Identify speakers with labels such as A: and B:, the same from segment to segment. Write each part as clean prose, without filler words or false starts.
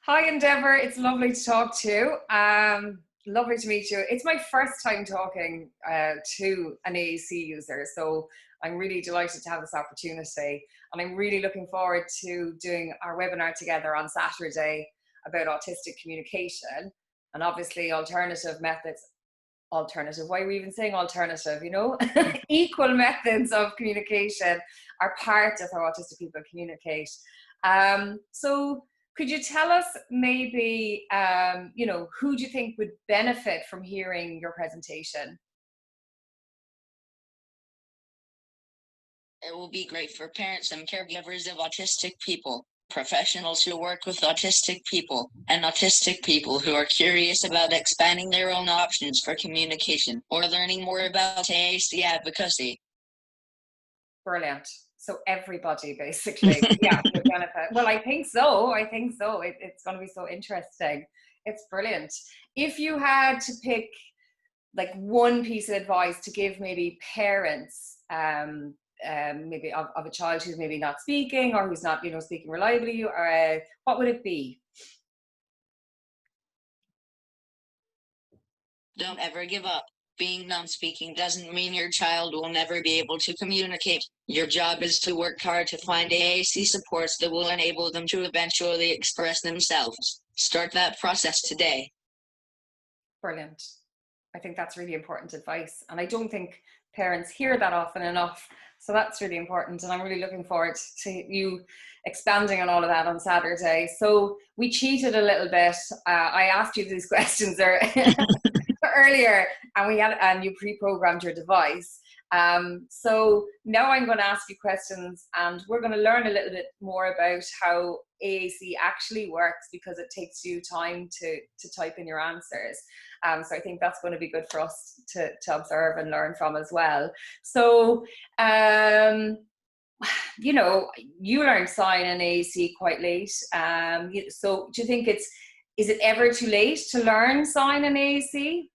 A: Hi, Endeavour. It's lovely to talk to you. Lovely to meet you. It's my first time talking to an AAC user, so I'm really delighted to have this opportunity. And I'm really looking forward to doing our webinar together on Saturday about autistic communication and obviously alternative methods. Alternative, why are we even saying alternative, equal methods of communication are part of how autistic people communicate. So could you tell us maybe, who do you think would benefit from hearing your presentation?
B: It will be great for parents and caregivers of autistic people, professionals who work with autistic people, and autistic people who are curious about expanding their own options for communication or learning more about AAC advocacy.
A: Brilliant. So everybody basically, yeah, would benefit. Well, I think so. It's going to be so interesting. It's brilliant. If you had to pick like one piece of advice to give maybe parents, maybe of a child who's maybe not speaking or who's not, speaking reliably, what would it be?
B: Don't ever give up. Being non-speaking doesn't mean your child will never be able to communicate. Your job is to work hard to find AAC supports that will enable them to eventually express themselves. Start that process today.
A: Brilliant. I think that's really important advice. And I don't think parents hear that often enough. So that's really important. And I'm really looking forward to you expanding on all of that on Saturday. So we cheated a little bit. I asked you these questions earlier and you pre-programmed your device. So now I'm going to ask you questions and we're going to learn a little bit more about how AAC actually works because it takes you time to type in your answers. So I think that's going to be good for us to observe and learn from as well. So, you learned sign and AAC quite late. So do you think is it ever too late to learn sign and AAC?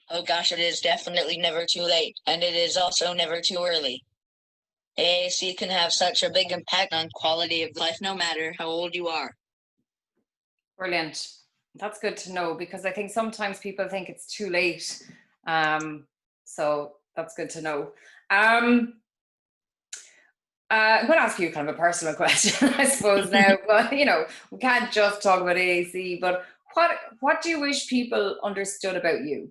B: Oh gosh, it is definitely never too late, and it is also never too early. AAC can have such a big impact on quality of life no matter how old you are.
A: Brilliant. That's good to know because I think sometimes people think it's too late. So that's good to know. I'm going to ask you kind of a personal question, I suppose now. But we can't just talk about AAC. But what do you wish people understood about you?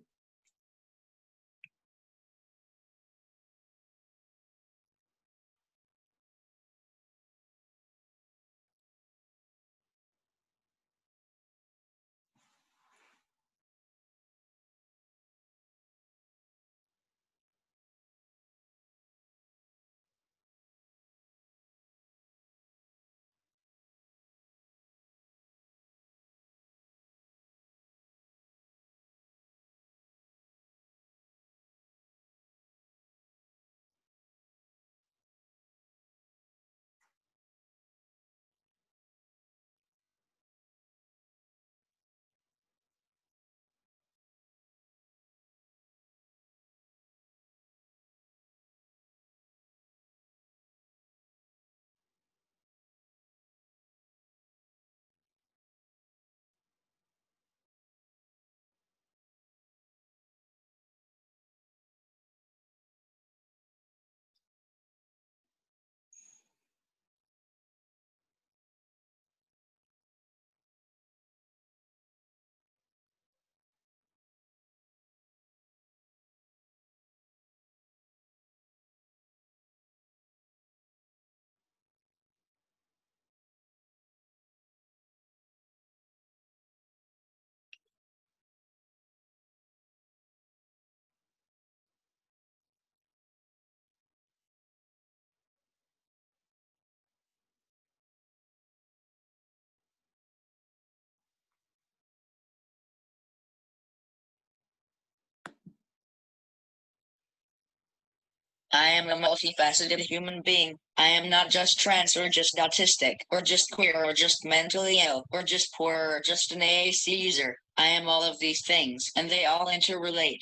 B: I am a multifaceted human being. I am not just trans or just autistic or just queer or just mentally ill or just poor or just an AAC user. I am all of these things and they all interrelate.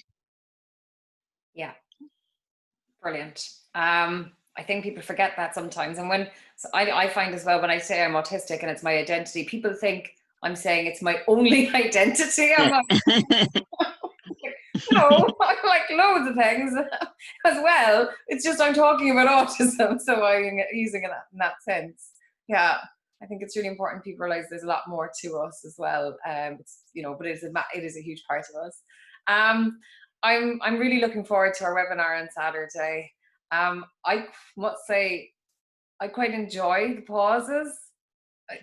A: Yeah, brilliant. I think people forget that sometimes. And when I find as well, when I say I'm autistic and it's my identity, people think I'm saying it's my only identity. I'm like, no, I like loads of things as well. It's just I'm talking about autism, so I'm using it in that sense. Yeah, I think it's really important people realize there's a lot more to us as well. It's, but it is a huge part of us. I'm really looking forward to our webinar on Saturday. I must say I quite enjoy the pauses.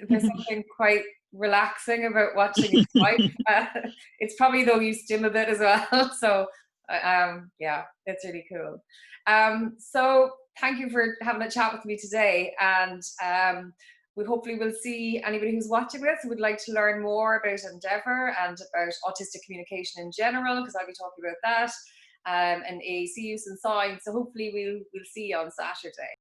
A: There's something quite relaxing about watching it type. It's probably though you stim a bit as well. So yeah, it's really cool. So thank you for having a chat with me today, and we hopefully will see anybody who's watching this who would like to learn more about Endeavour and about autistic communication in general, because I'll be talking about that, and AAC use and signs. So hopefully we'll see you on Saturday.